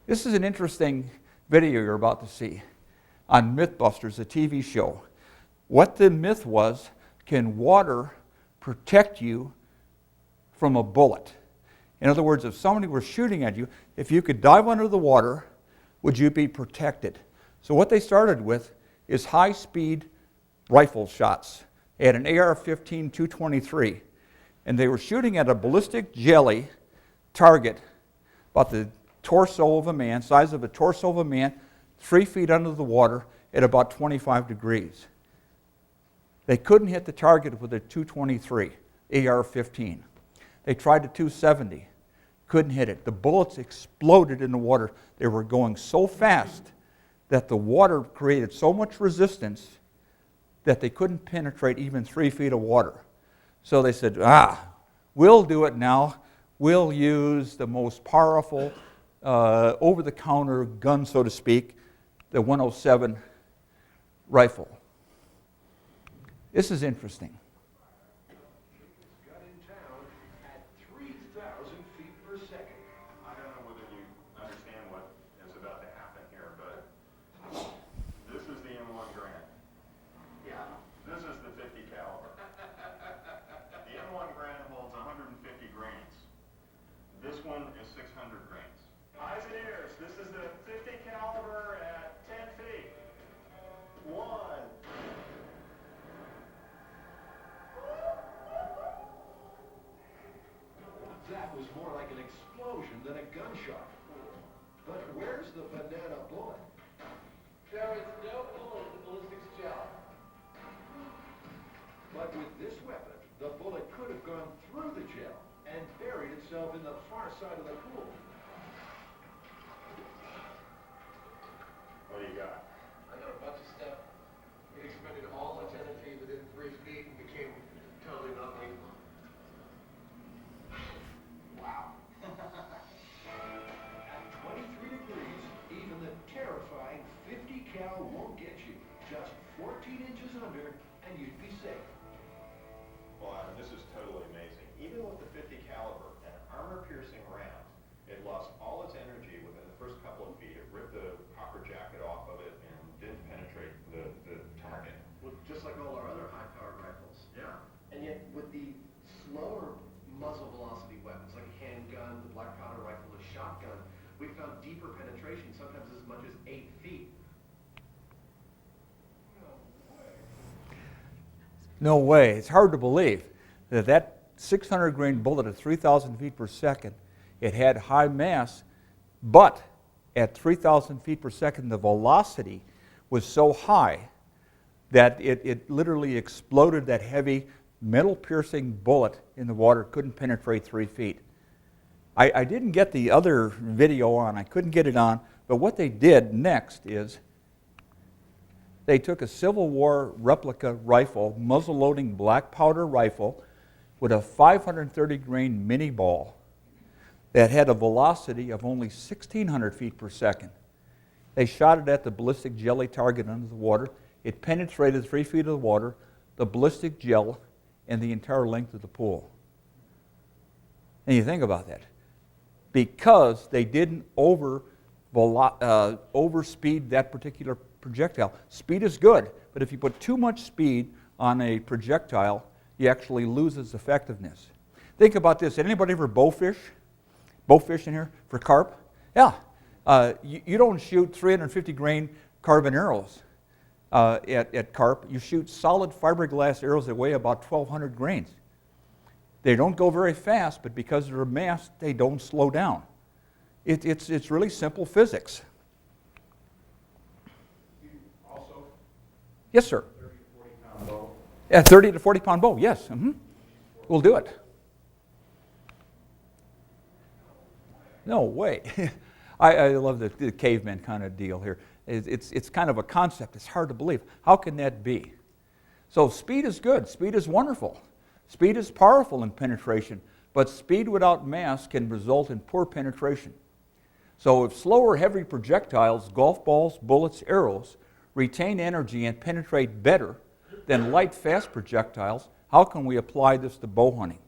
This is an interesting video you're about to see on Mythbusters, a TV show. What the myth was, can water protect you from a bullet? In other words, if somebody were shooting at you, if you could dive under the water, would you be protected? So what they started with is high-speed rifle shots. They had an AR-15 223, and they were shooting at a ballistic jelly target about the torso of a man, size of a torso of a man, 3 feet under the water at about 25 degrees. They couldn't hit the target with a 223 AR-15. They tried a 270, couldn't hit it. The bullets exploded in the water. They were going so fast that the water created so much resistance that they couldn't penetrate even 3 feet of water. So they said, we'll do it now. We'll use the most powerful over-the-counter gun, so to speak, the 107 rifle. This is interesting. Gun in town at 3,000 feet per second. I don't know whether you understand what is about to happen here, but this is the M1 Garand. Yeah. This is the 50 caliber. The M1 Garand holds 150 grains. This one is 600 grains. Eyes and ears, this is the 50 caliber at 10 feet. 1. That was more like an explosion than a gunshot. But where's the banana bullet? There is no bullet in the ballistics gel. But with this weapon, the bullet could have gone through the gel and buried itself in the far side of the pool. What do you got? I got a bunch of stuff. It expended all its energy within 3 feet and became totally nothing. Wow. At 23 degrees, even the terrifying 50 cal won't get you. Just 14 inches under, and you'd be safe. Well, this is totally amazing. Even with the 50 caliber, an armor-piercing round, it lost all its energy within the first couple of feet. It ripped the copper jacket off of it and didn't penetrate the target. Well, just like all our other high-powered rifles. Yeah. And yet, with the slower muzzle velocity weapons, like a handgun, the black powder rifle, the shotgun, we found deeper penetration, sometimes as much as 8 feet. No way. It's hard to believe that 600 grain bullet at 3,000 feet per second, it had high mass, but at 3,000 feet per second, the velocity was so high that it literally exploded. That heavy metal-piercing bullet in the water couldn't penetrate 3 feet. I didn't get the other video on. I couldn't get it on. But what they did next is they took a Civil War replica rifle, muzzle-loading black powder rifle, with a 530 grain mini ball that had a velocity of only 1,600 feet per second. They shot it at the ballistic jelly target under the water. It penetrated 3 feet of the water, the ballistic gel, and the entire length of the pool. And you think about that. Because they didn't overspeed that particular projectile. Speed is good, but if you put too much speed on a projectile, you actually lose its effectiveness. Think about this. Did anybody ever bowfish? Bowfish in here for carp? Yeah. You don't shoot 350 grain carbon arrows at carp. You shoot solid fiberglass arrows that weigh about 1,200 grains. They don't go very fast, but because of their mass, they don't slow down. It's really simple physics. Also, Yes, sir. 30 to 40 pound bow. Yeah, 30 to 40 pound bow, yes. Mm-hmm. We'll do it. No way. I love the caveman kind of deal here. It's kind of a concept. It's hard to believe. How can that be? So speed is good. Speed is wonderful. Speed is powerful in penetration, but speed without mass can result in poor penetration. So if slower, heavy projectiles, golf balls, bullets, arrows, retain energy and penetrate better than light, fast projectiles, how can we apply this to bow hunting?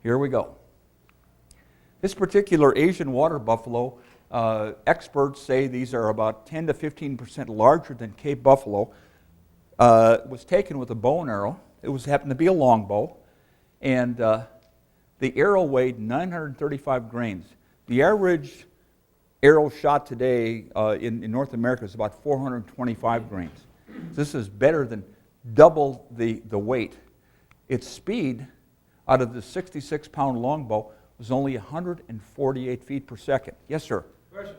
Here we go. This particular Asian water buffalo Experts say these are about 10 to 15% larger than Cape buffalo. Was taken with a bow and arrow. It happened to be a longbow, and the arrow weighed 935 grains. The average arrow shot today in North America is about 425 grains. This is better than double the weight. Its speed out of the 66-pound longbow was only 148 feet per second. Yes, sir? Question.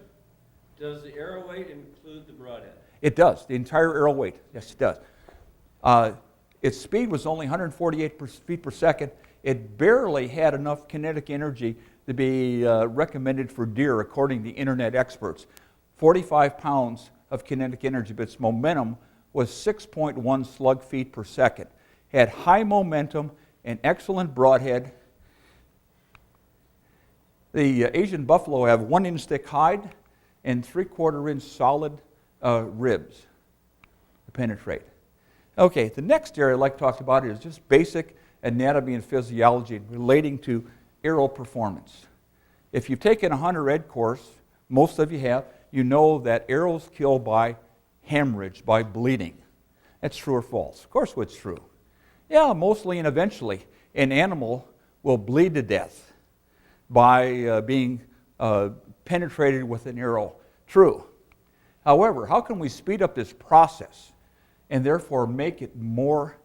Does the arrow weight include the broadhead? It does, the entire arrow weight. Yes, it does. Its speed was only 148 feet per second. It barely had enough kinetic energy to be recommended for deer, according to internet experts. 45 pounds of kinetic energy, but its momentum was 6.1 slug feet per second. Had high momentum and excellent broadhead. The Asian buffalo have 1 inch thick hide and 3/4 inch solid ribs to penetrate. Okay, the next area I'd like to talk about is just basic anatomy and physiology relating to arrow performance. If you've taken a hunter ed course, most of you have, you know that arrows kill by hemorrhage, by bleeding. That's true or false? Of course it's true. Yeah, mostly and eventually an animal will bleed to death by being penetrated with an arrow. True. However, how can we speed up this process and therefore make it more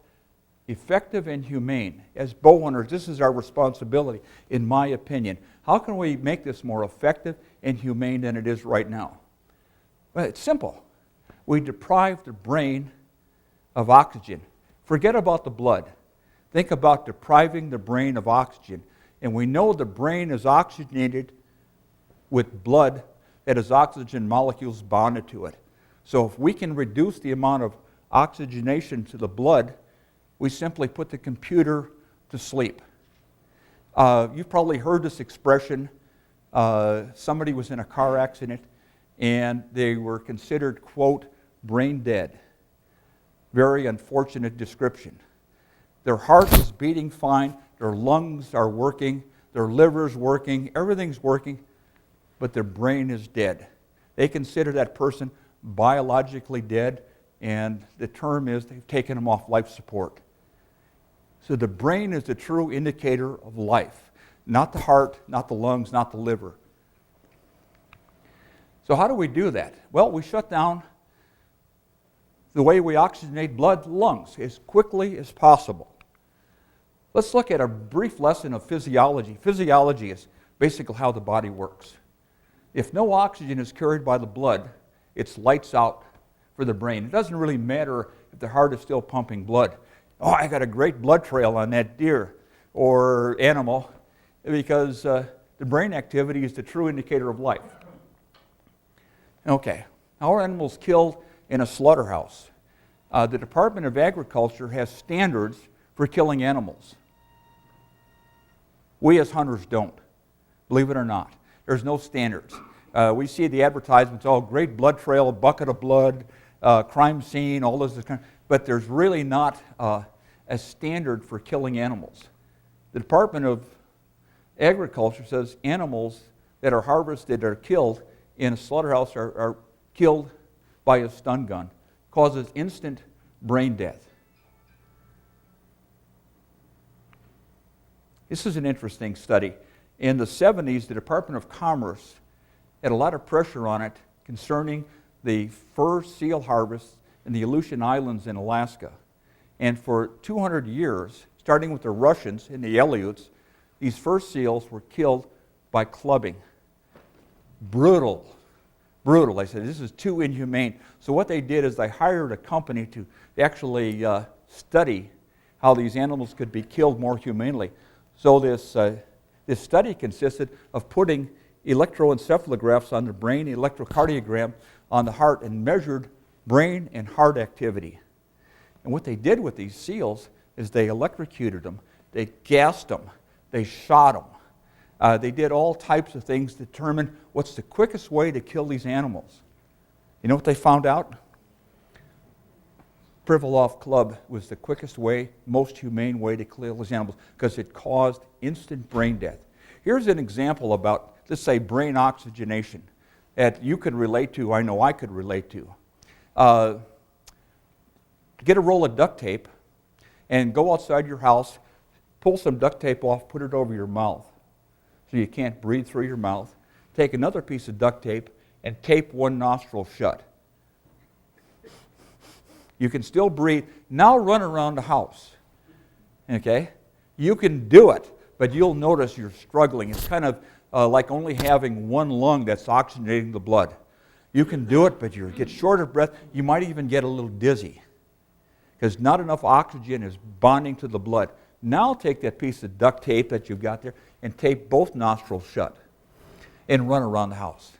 effective and humane? As bow hunters, this is our responsibility, in my opinion. How can we make this more effective and humane than it is right now? Well, it's simple. We deprive the brain of oxygen. Forget about the blood. Think about depriving the brain of oxygen. And we know the brain is oxygenated with blood that has oxygen molecules bonded to it. So if we can reduce the amount of oxygenation to the blood, we simply put the computer to sleep. You've probably heard this expression. Somebody was in a car accident and they were considered, quote, brain dead. Very unfortunate description. Their heart is beating fine, their lungs are working, their liver's working, everything's working, but their brain is dead. They consider that person biologically dead, and the term is they've taken them off life support. So the brain is the true indicator of life, not the heart, not the lungs, not the liver. So how do we do that? Well, we shut down the way we oxygenate blood, lungs, as quickly as possible. Let's look at a brief lesson of physiology. Physiology is basically how the body works. If no oxygen is carried by the blood, it's lights out for the brain. It doesn't really matter if the heart is still pumping blood. Oh, I got a great blood trail on that deer or animal, because the brain activity is the true indicator of life. Okay, how are animals killed in a slaughterhouse? The Department of Agriculture has standards for killing animals. We as hunters don't, believe it or not. There's no standards. We see the advertisements, oh, great blood trail, a bucket of blood, crime scene, all this kind of, but there's really not a standard for killing animals. The Department of Agriculture says animals that are harvested or killed in a slaughterhouse are killed by a stun gun. Causes instant brain death. This is an interesting study. In the 70s, the Department of Commerce had a lot of pressure on it concerning the fur seal harvest in the Aleutian Islands in Alaska. And for 200 years, starting with the Russians and the Aleuts, these fur seals were killed by clubbing. Brutal. Brutal. They said, this is too inhumane. So what they did is they hired a company to actually study how these animals could be killed more humanely. So this study consisted of putting electroencephalographs on the brain, electrocardiogram on the heart, and measured brain and heart activity. And what they did with these seals is they electrocuted them, they gassed them, they shot them. They did all types of things to determine what's the quickest way to kill these animals. You know what they found out? Privilov Club was the quickest way, most humane way to kill these animals because it caused instant brain death. Here's an example about, let's say, brain oxygenation. that you could relate to, I know I could relate to. Get a roll of duct tape and go outside your house, pull some duct tape off, put it over your mouth so you can't breathe through your mouth. Take another piece of duct tape and tape one nostril shut. You can still breathe. Now run around the house. Okay? You can do it, but you'll notice you're struggling. It's kind of like only having one lung that's oxygenating the blood. You can do it, but you get short of breath. You might even get a little dizzy because not enough oxygen is bonding to the blood. Now take that piece of duct tape that you've got there and tape both nostrils shut and run around the house.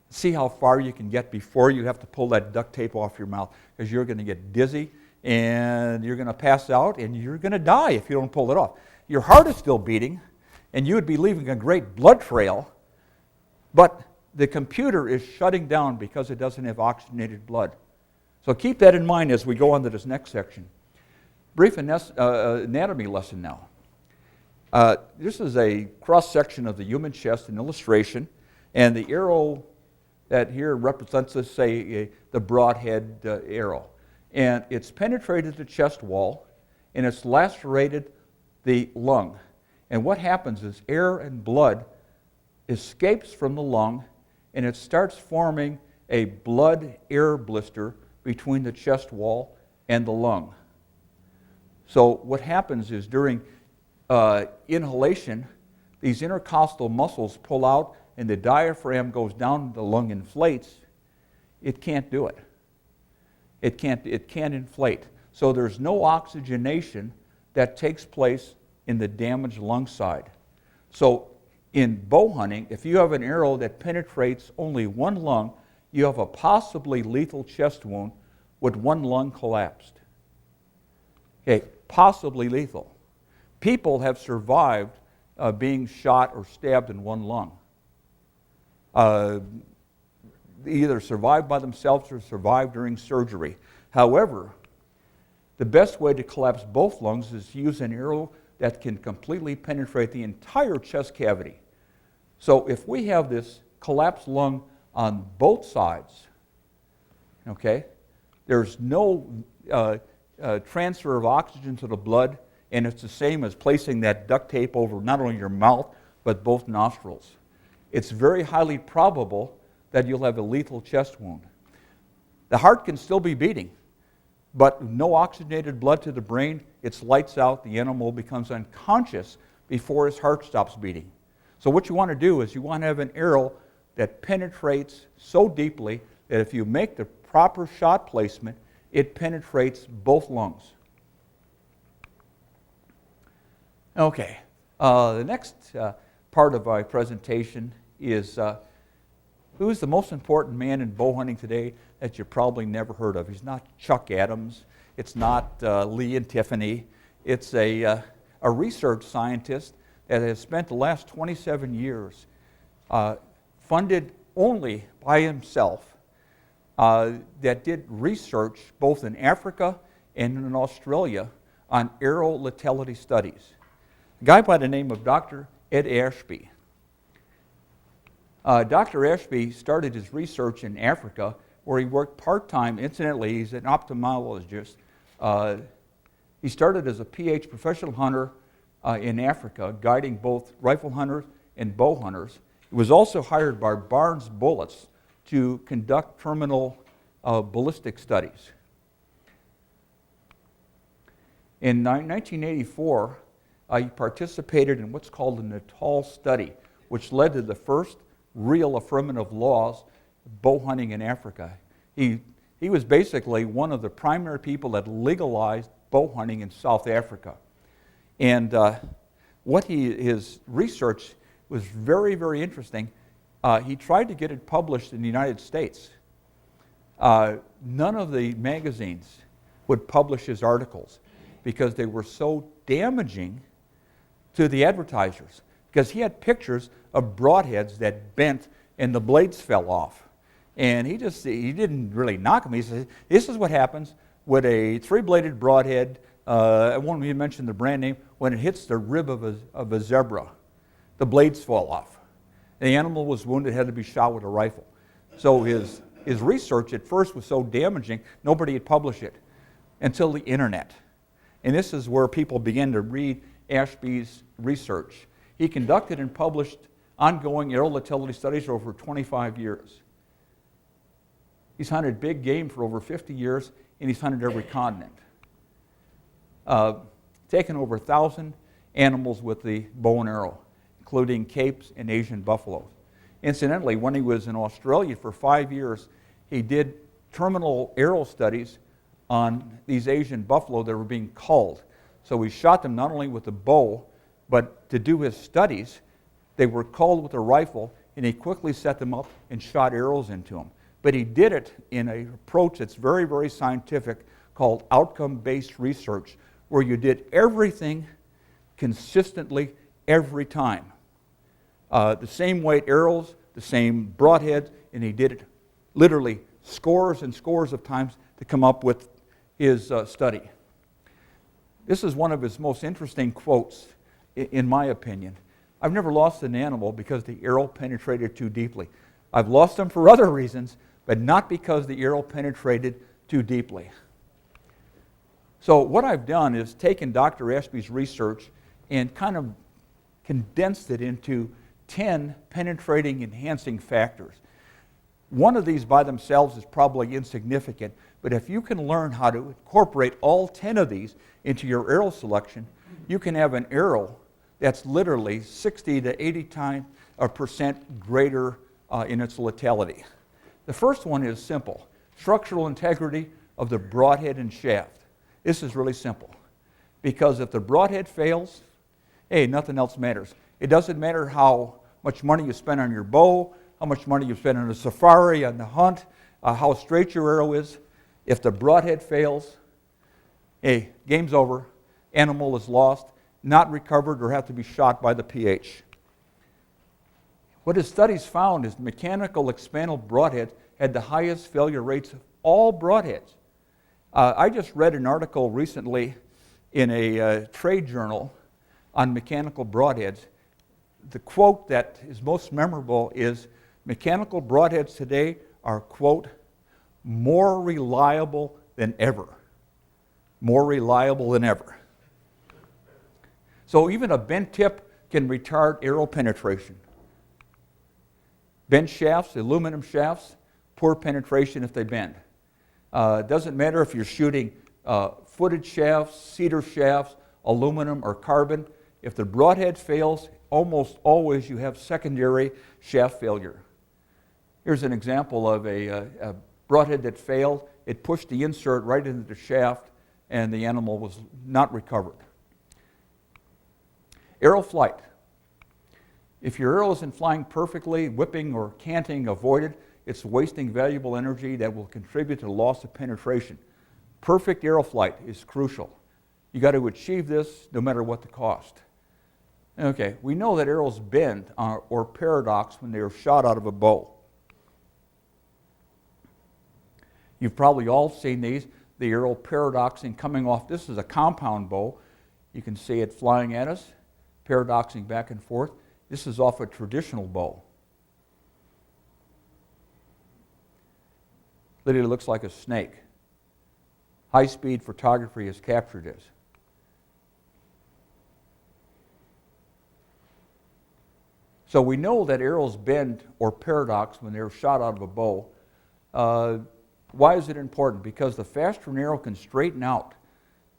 See how far you can get before you have to pull that duct tape off your mouth, because you're going to get dizzy and you're going to pass out and you're going to die if you don't pull it off. Your heart is still beating and you would be leaving a great blood trail, but the computer is shutting down because it doesn't have oxygenated blood. So keep that in mind as we go on to this next section. Brief anatomy lesson now. This is a cross-section of the human chest, an illustration, and the arrow that here represents, let's say, the broadhead arrow. And it's penetrated the chest wall, and it's lacerated the lung. And what happens is air and blood escapes from the lung, and it starts forming a blood-air blister between the chest wall and the lung. So what happens is during inhalation, these intercostal muscles pull out and the diaphragm goes down, the lung inflates. It can't do it. It can't inflate. So there's no oxygenation that takes place in the damaged lung side. So in bow hunting, if you have an arrow that penetrates only one lung, you have a possibly lethal chest wound with one lung collapsed. Okay, possibly lethal. People have survived being shot or stabbed in one lung. Either survived by themselves or survived during surgery. However, the best way to collapse both lungs is to use an arrow that can completely penetrate the entire chest cavity. So if we have this collapsed lung on both sides, okay, there's no transfer of oxygen to the blood, and it's the same as placing that duct tape over not only your mouth, but both nostrils. It's very highly probable that you'll have a lethal chest wound. The heart can still be beating, but no oxygenated blood to the brain, it's lights out, the animal becomes unconscious before his heart stops beating. So what you want to do is you want to have an arrow that penetrates so deeply that if you make the proper shot placement, it penetrates both lungs. Okay, the next part of my presentation is who's the most important man in bow hunting today that you probably never heard of. He's not Chuck Adams. It's not Lee and Tiffany. It's a research scientist that has spent the last 27 years funded only by himself that did research both in Africa and in Australia on arrow lethality studies. A guy by the name of Dr. Ed Ashby. Dr. Ashby started his research in Africa where he worked part-time. Incidentally, he's an ophthalmologist. He started as a PH professional hunter in Africa, guiding both rifle hunters and bow hunters. He was also hired by Barnes Bullets to conduct terminal ballistic studies. In 1984, he participated in what's called the Natal study, which led to the first real affirmative laws of bow hunting in Africa. He was basically one of the primary people that legalized bow hunting in South Africa. And his research was very, very interesting. He tried to get it published in the United States. None of the magazines would publish his articles because they were so damaging to the advertisers, because he had pictures of broadheads that bent and the blades fell off. And he didn't really knock them. He said, this is what happens with a three-bladed broadhead. I won't even mention the brand name. When it hits the rib of a zebra, the blades fall off. The animal was wounded, had to be shot with a rifle. So his research at first was so damaging, nobody had published it until the internet. And this is where people began to read Ashby's research. He conducted and published ongoing aerial lethality studies for over 25 years. He's hunted big game for over 50 years, and he's hunted every continent. Taken over 1,000 animals with the bow and arrow, including capes and Asian buffaloes. Incidentally, when he was in Australia for 5 years, he did terminal arrow studies on these Asian buffalo that were being culled. So he shot them not only with a bow, but to do his studies, they were culled with a rifle, and he quickly set them up and shot arrows into them. But he did it in an approach that's very, very scientific called outcome-based research, where you did everything consistently every time. The same weight arrows, the same broadheads, and he did it literally scores and scores of times to come up with his study. This is one of his most interesting quotes, in my opinion. I've never lost an animal because the arrow penetrated too deeply. I've lost them for other reasons, but not because the arrow penetrated too deeply. So what I've done is taken Dr. Ashby's research and kind of condensed it into 10 penetrating enhancing factors. One of these by themselves is probably insignificant, but if you can learn how to incorporate all 10 of these into your arrow selection, you can have an arrow that's literally 60 to 80% greater in its lethality. The first one is simple: structural integrity of the broadhead and shaft. This is really simple, because if the broadhead fails, hey, nothing else matters. It doesn't matter how much money you spend on your bow, how much money you spend on a safari, on the hunt, how straight your arrow is. If the broadhead fails, hey, game's over, animal is lost, not recovered, or have to be shot by the PH. What his studies found is mechanical expandable broadheads had the highest failure rates of all broadheads. I just read an article recently in a trade journal on mechanical broadheads. The quote that is most memorable is, mechanical broadheads today are, quote, more reliable than ever. More reliable than ever. So even a bent tip can retard arrow penetration. Bent shafts, aluminum shafts, poor penetration if they bend. It doesn't matter if you're shooting footed shafts, cedar shafts, aluminum, or carbon. If the broadhead fails, almost always you have secondary shaft failure. Here's an example of a broadhead that failed. It pushed the insert right into the shaft, and the animal was not recovered. Arrow flight. If your arrow isn't flying perfectly, whipping or canting avoided, it's wasting valuable energy that will contribute to the loss of penetration. Perfect arrow flight is crucial. You got to achieve this no matter what the cost. Okay, we know that arrows bend or paradox when they are shot out of a bow. You've probably all seen these, the arrow paradoxing coming off. This is a compound bow. You can see it flying at us, paradoxing back and forth. This is off a traditional bow. Literally looks like a snake. High-speed photography has captured this. So we know that arrows bend or paradox when they're shot out of a bow. Why is it important? Because the faster an arrow can straighten out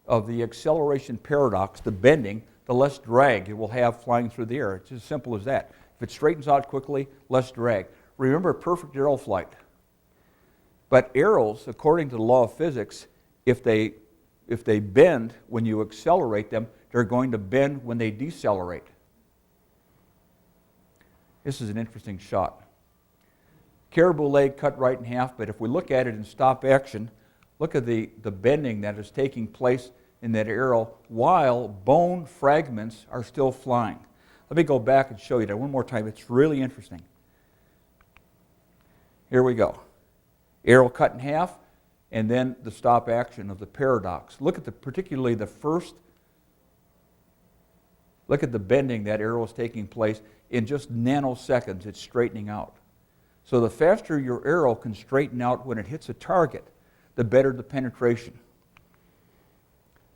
of the acceleration paradox, the bending, the less drag it will have flying through the air. It's as simple as that. If it straightens out quickly, less drag. Remember, perfect arrow flight. But arrows, according to the law of physics, if they bend when you accelerate them, they're going to bend when they decelerate. This is an interesting shot. Caribou leg cut right in half, but if we look at it in stop action, look at the bending that is taking place in that arrow while bone fragments are still flying. Let me go back and show you that one more time. It's really interesting. Here we go. Arrow cut in half, and then the stop action of the paradox. Look at particularly the first, look at the bending that arrow is taking place in just nanoseconds, it's straightening out. So the faster your arrow can straighten out when it hits a target, the better the penetration.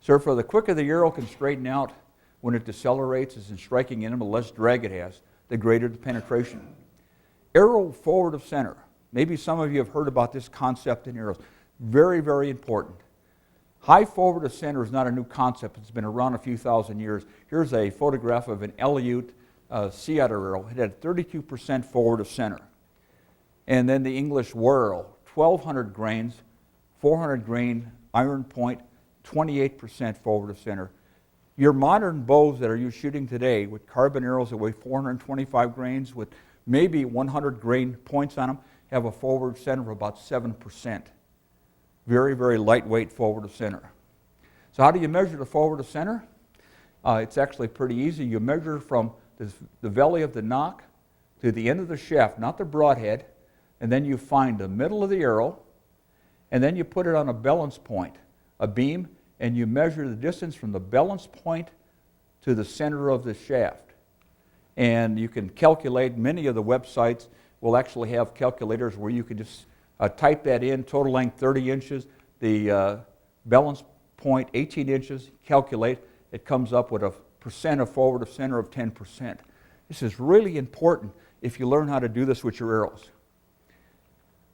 So for the quicker the arrow can straighten out when it decelerates as in striking in, the less drag it has, the greater the penetration. Arrow forward of center. Maybe some of you have heard about this concept in arrows. Very, very important. High forward of center is not a new concept. It's been around a few thousand years. Here's a photograph of an Aleut sea otter arrow. It had 32% forward of center. And then the English war arrow, 1,200 grains, 400 grain iron point, 28% forward of center. Your modern bows that are you shooting today with carbon arrows that weigh 425 grains with maybe 100 grain points on them have a forward center of about 7%. Very, very lightweight forward of center. So how do you measure the forward of center? It's actually pretty easy. You measure from the belly of the nock to the end of the shaft, not the broadhead, and then you find the middle of the arrow, and then you put it on a balance point, a beam, and you measure the distance from the balance point to the center of the shaft. And you can calculate. Many of the websites will actually have calculators where you can just type that in, total length 30 inches, the balance point 18 inches, calculate. It comes up with a percent of forward of center of 10%. This is really important if you learn how to do this with your arrows.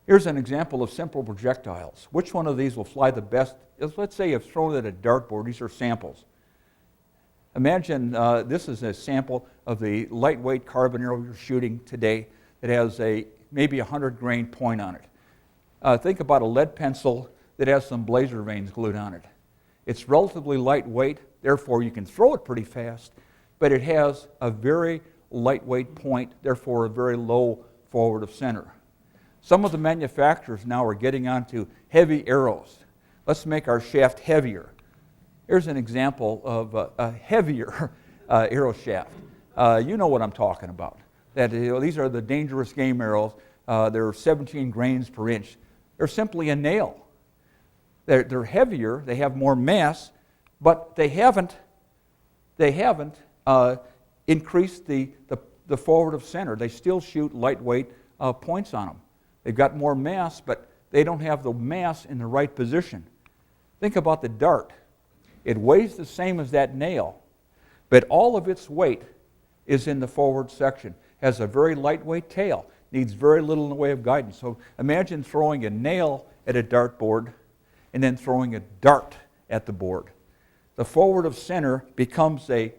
Here's an example of simple projectiles. Which one of these will fly the best? Let's say you've thrown it at a dartboard. These are samples. Imagine this is a sample of the lightweight carbon arrow you're shooting today that has maybe 100 grain point on it. Think about a lead pencil that has some blazer vanes glued on it. It's relatively lightweight, therefore you can throw it pretty fast, but it has a very lightweight point, therefore a very low forward of center. Some of the manufacturers now are getting onto heavy arrows. Let's make our shaft heavier. Here's an example of a heavier arrow shaft. You know what I'm talking about. These are the dangerous game arrows. They're 17 grains per inch. They're simply a nail. They're heavier, they have more mass, but they haven't increased the forward of center. They still shoot lightweight points on them. They've got more mass, but they don't have the mass in the right position. Think about the dart. It weighs the same as that nail, but all of its weight is in the forward section. Has a very lightweight tail, needs very little in the way of guidance. So imagine throwing a nail at a dartboard and then throwing a dart at the board. The forward of center becomes a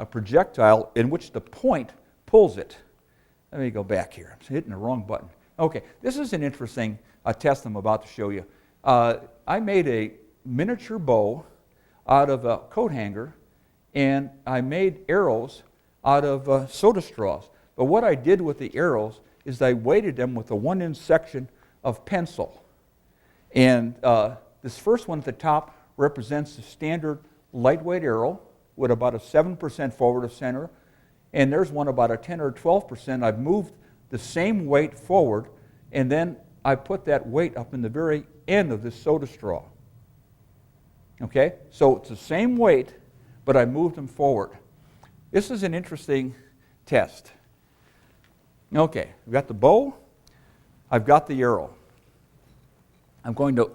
projectile in which the point pulls it. Let me go back here. I'm hitting the wrong button. Okay, this is an interesting test I'm about to show you. I made a miniature bow out of a coat hanger, and I made arrows out of soda straws. But what I did with the arrows is I weighted them with a 1-inch section of pencil. And this first one at the top represents the standard lightweight arrow with about a 7% forward of center. And there's one about a 10 or 12%. I've moved the same weight forward, and then I put that weight up in the very end of this soda straw. Okay? So it's the same weight, but I moved them forward. This is an interesting test. Okay, I've got the bow, I've got the arrow. I'm going to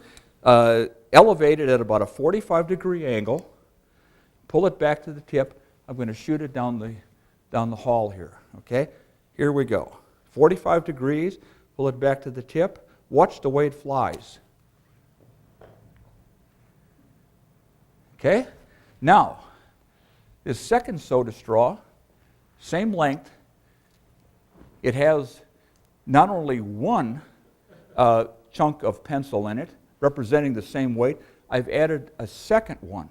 elevate it at about a 45-degree angle, pull it back to the tip. I'm going to shoot it down the hall here. Okay, here we go. 45 degrees, pull it back to the tip. Watch the way it flies. Okay, now this second soda straw, same length. It has not only one chunk of pencil in it, representing the same weight, I've added a second one.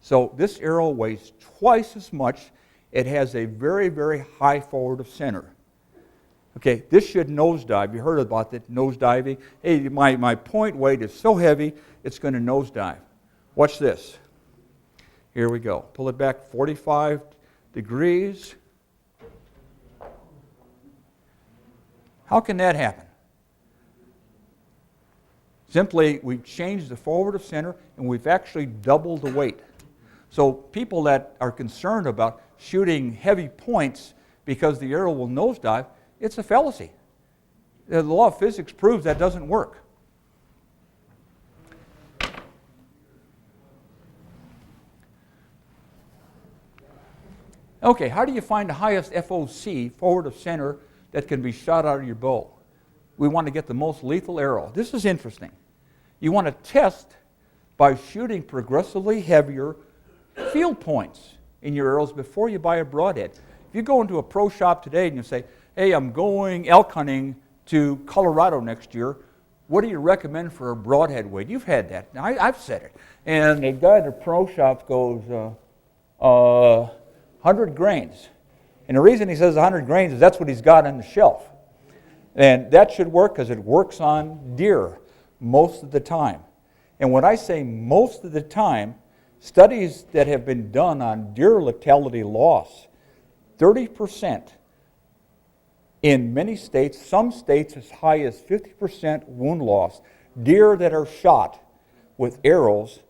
So this arrow weighs twice as much. It has a very, very high forward of center. Okay, this should nosedive. You heard about that, nosediving. Hey, my point weight is so heavy, it's going to nosedive. Watch this. Here we go. Pull it back 45 degrees. How can that happen? Simply, we've changed the forward of center, and we've actually doubled the weight. So people that are concerned about shooting heavy points because the arrow will nosedive, it's a fallacy. The law of physics proves that doesn't work. Okay, how do you find the highest FOC, forward of center, that can be shot out of your bow? We want to get the most lethal arrow. This is interesting. You want to test by shooting progressively heavier field points in your arrows before you buy a broadhead. If you go into a pro shop today and you say, hey, I'm going elk hunting to Colorado next year, what do you recommend for a broadhead weight? You've had that. Now, I've said it. And the guy at the pro shop goes, 100 grains. And the reason he says 100 grains is that's what he's got on the shelf. And that should work because it works on deer most of the time. And when I say most of the time, studies that have been done on deer lethality loss, 30% in many states, some states as high as 50% wound loss. Deer that are shot with arrows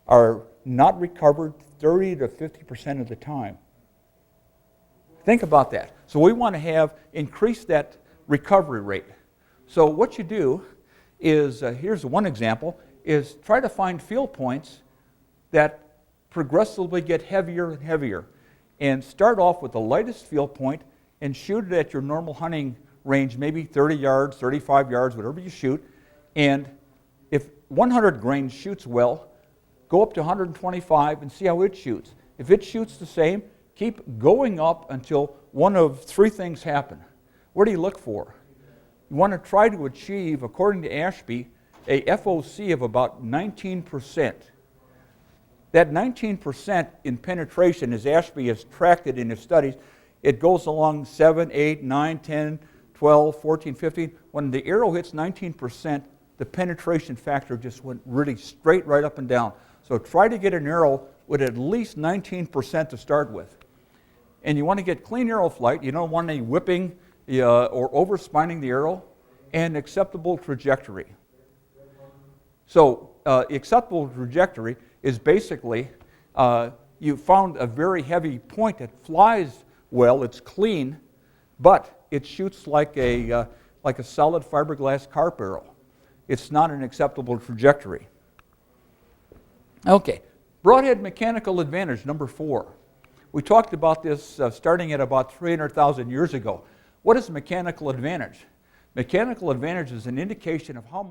are not recovered 30 to 50% of the time. Think about that. So we want to increase that recovery rate. So what you do is, here's one example, is try to find field points that progressively get heavier and heavier. And start off with the lightest field point and shoot it at your normal hunting range, maybe 30 yards, 35 yards, whatever you shoot. And if 100 grains shoots well, go up to 125 and see how it shoots. If it shoots the same, keep going up until one of three things happen. What do you look for? You want to try to achieve, according to Ashby, a FOC of about 19%. That 19% in penetration, as Ashby has tracked it in his studies, it goes along 7, 8, 9, 10, 12, 14, 15. When the arrow hits 19%, the penetration factor just went really straight right up and down. So try to get an arrow with at least 19% to start with. And you want to get clean arrow flight. You don't want any whipping or overspining the arrow, and acceptable trajectory. So acceptable trajectory is basically you found a very heavy point that flies well, it's clean, but it shoots like a solid fiberglass carp arrow. It's not an acceptable trajectory. Okay, broadhead mechanical advantage, number 4. We talked about this starting at about 300,000 years ago. What is mechanical advantage? Mechanical advantage is an indication of how